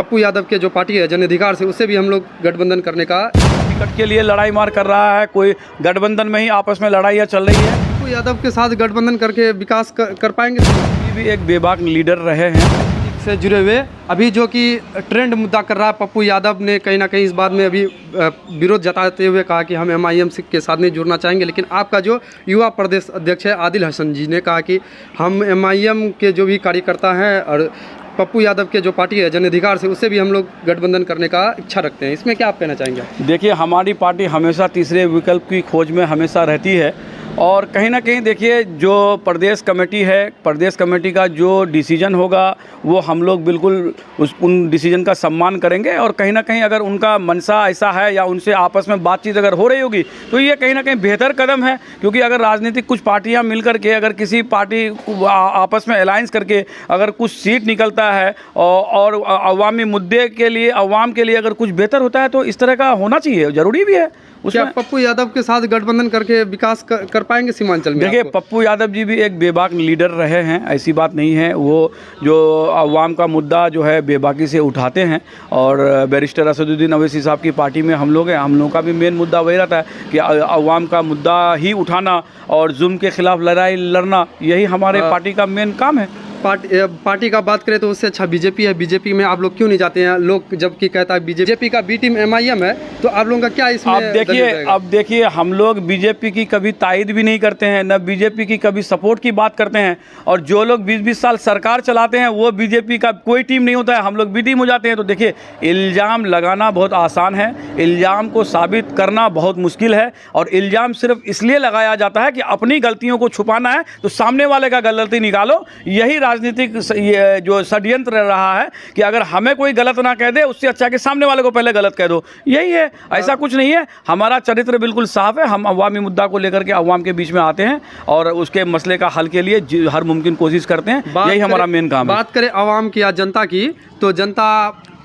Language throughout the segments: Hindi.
पप्पू यादव के जो पार्टी है जन अधिकार से, उससे भी हम लोग गठबंधन करने का टिकट के लिए लड़ाई मार कर रहा है। कोई गठबंधन में ही आपस में लड़ाइयाँ चल रही है। पप्पू यादव के साथ गठबंधन करके विकास कर पाएंगे। ये भी एक बेबाक लीडर रहे हैं से जुड़े हुए अभी जो कि ट्रेंड मुद्दा कर रहा है, पप्पू यादव ने कहीं ना कहीं इस बात में अभी विरोध जताते हुए कहा कि हम MIM के साथ नहीं जुड़ना चाहेंगे। लेकिन आपका जो युवा प्रदेश अध्यक्ष है आदिल हसन जी ने कहा कि हम MIM के जो भी कार्यकर्ता हैं और पप्पू यादव के जो पार्टी है जन अधिकार से, उससे भी हम लोग गठबंधन करने का इच्छा रखते हैं। इसमें क्या आप कहना चाहेंगे? देखिए, हमारी पार्टी हमेशा तीसरे विकल्प की खोज में हमेशा रहती है और कहीं ना कहीं देखिए जो प्रदेश कमेटी है, प्रदेश कमेटी का जो डिसीजन होगा वो हम लोग बिल्कुल उन डिसीजन का सम्मान करेंगे। और कहीं ना कहीं अगर उनका मनसा ऐसा है या उनसे आपस में बातचीत अगर हो रही होगी तो ये कहीं ना कहीं बेहतर कदम है। क्योंकि अगर राजनीतिक कुछ पार्टियां मिल करके अगर किसी पार्टी आपस में अलायंस करके अगर कुछ सीट निकलता है और अवामी मुद्दे के लिए, अवाम के लिए अगर कुछ बेहतर होता है तो इस तरह का होना चाहिए, ज़रूरी भी है। क्या पप्पू यादव के साथ गठबंधन करके विकास कर पाएंगे सीमांचल में? देखिए, पप्पू यादव जी भी एक बेबाक लीडर रहे हैं, ऐसी बात नहीं है। वो जो अवाम का मुद्दा जो है बेबाकी से उठाते हैं और बैरिस्टर असदुद्दीन अवैसी साहब की पार्टी में हम लोग हैं, हम लोगों का भी मेन मुद्दा वही रहता है कि अवाम का मुद्दा ही उठाना और जुल्म के खिलाफ लड़ाई लड़ना, यही हमारे पार्टी का मेन काम है। पार्टी का बात करें तो उससे अच्छा बीजेपी है। बीजेपी में आप लोग क्यों नहीं जाते हैं? लोग जबकि कहता है बीजेपी का बी टीम MIM है, तो आप लोगों का क्या इसमें? अब देखिए हम लोग बीजेपी की कभी तायद भी नहीं करते हैं, न बीजेपी की कभी सपोर्ट की बात करते हैं। और जो लोग 20-20 साल सरकार चलाते हैं वो बीजेपी का कोई टीम नहीं होता है, हम लोग बी टीम हो जाते हैं। तो देखिए, इल्ज़ाम लगाना बहुत आसान है, इल्ज़ाम को साबित करना बहुत मुश्किल है। और इल्ज़ाम सिर्फ इसलिए लगाया जाता है कि अपनी गलतियों को छुपाना है तो सामने वाले का गलती निकालो। यही राजनीतिक जो षड्यंत्र रहा है कि अगर हमें कोई गलत ना कह दे, उससे अच्छा कि सामने वाले को पहले गलत कह दो, यही है। ऐसा कुछ नहीं है, हमारा चरित्र बिल्कुल साफ है। हम अवामी मुद्दा को लेकर के अवाम के बीच में आते हैं और उसके मसले का हल के लिए हर मुमकिन कोशिश करते हैं, यही हमारा मेन काम है। बात करें अवाम की या जनता की, तो जनता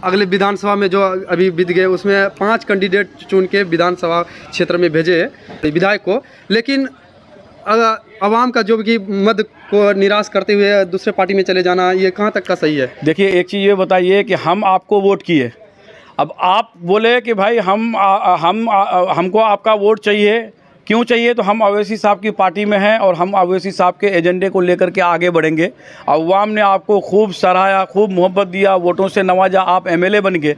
अगले विधानसभा में जो अभी बीत गए उसमें 5 कैंडिडेट चुन के विधानसभा क्षेत्र में भेजे विधायक को। लेकिन अवाम का जो भी मत को निराश करते हुए दूसरे पार्टी में चले जाना, ये कहाँ तक का सही है? देखिए, एक चीज़ ये बताइए कि हम आपको वोट किए, अब आप बोले कि भाई हमको आपका वोट चाहिए, क्यों चाहिए? तो हम अवैसी साहब की पार्टी में हैं और हम अवैसी साहब के एजेंडे को लेकर के आगे बढ़ेंगे। अवाम ने आपको खूब सराहा, खूब मोहब्बत दिया, वोटों से नवाजा, आप MLA बन गए।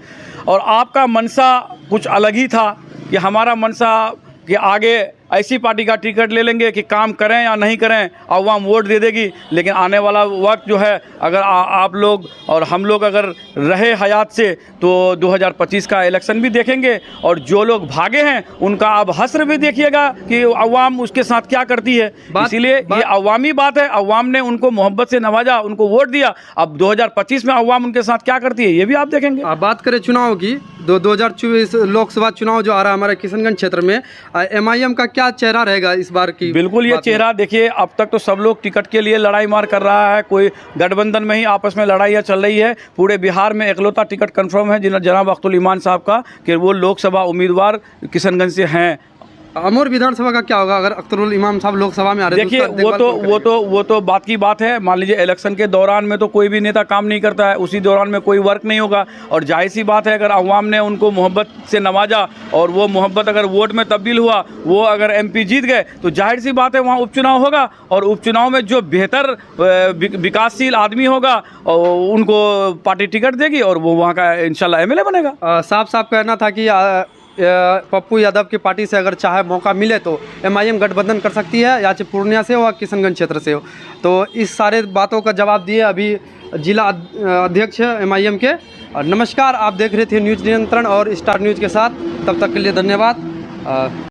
और आपका मनसा कुछ अलग ही था कि हमारा मनसा कि आगे ऐसी पार्टी का टिकट ले लेंगे कि काम करें या नहीं करें अवाम वोट दे देगी। लेकिन आने वाला वक्त जो है, अगर आप लोग और हम लोग अगर रहे हयात से तो 2025 का इलेक्शन भी देखेंगे और जो लोग भागे हैं उनका अब हस्र भी देखिएगा कि अवाम उसके साथ क्या करती है। इसीलिए ये अवामी बात है, अवाम ने उनको मोहब्बत से नवाजा, उनको वोट दिया। अब 2025 में अवाम उनके साथ क्या करती है ये भी आप देखेंगे। आप बात करें चुनाव की, 2024 लोकसभा चुनाव जो आ रहा है हमारे किशनगंज क्षेत्र में, MIM का क्या चेहरा रहेगा इस बार की? बिल्कुल ये चेहरा देखिए, अब तक तो सब लोग टिकट के लिए लड़ाई मार कर रहा है, कोई गठबंधन में ही आपस में लड़ाइयाँ चल रही है। पूरे बिहार में इकलौता टिकट कंफर्म है जनाब अख्तुल ईमान साहब का कि वो लोकसभा उम्मीदवार किशनगंज से हैं। अमूर विधानसभा का क्या होगा अगर अख्तरुल इमाम साहब लोकसभा में आ रहे? देखिए, वो तो बात की बात है। मान लीजिए इलेक्शन के दौरान में तो कोई भी नेता काम नहीं करता है, उसी दौरान में कोई वर्क नहीं होगा। और जाहिर सी बात है, अगर अवाम ने उनको मोहब्बत से नवाजा और वो मोहब्बत अगर वोट में तब्दील हुआ, वो अगर MP जीत गए तो जाहिर सी बात है वहाँ उपचुनाव होगा और उपचुनाव में जो बेहतर विकासशील आदमी होगा उनको पार्टी टिकट देगी और वो वहाँ का इंशाल्लाह MLA बनेगा। साफ कहना था कि पप्पू यादव की पार्टी से अगर चाहे मौका मिले तो MIM गठबंधन कर सकती है, या चाहे पूर्णिया से हो या किशनगंज क्षेत्र से हो। तो इस सारे बातों का जवाब दिए अभी जिला अध्यक्ष MIM के। नमस्कार, आप देख रहे थे न्यूज़ नियंत्रण और स्टार न्यूज़ के साथ। तब तक के लिए धन्यवाद।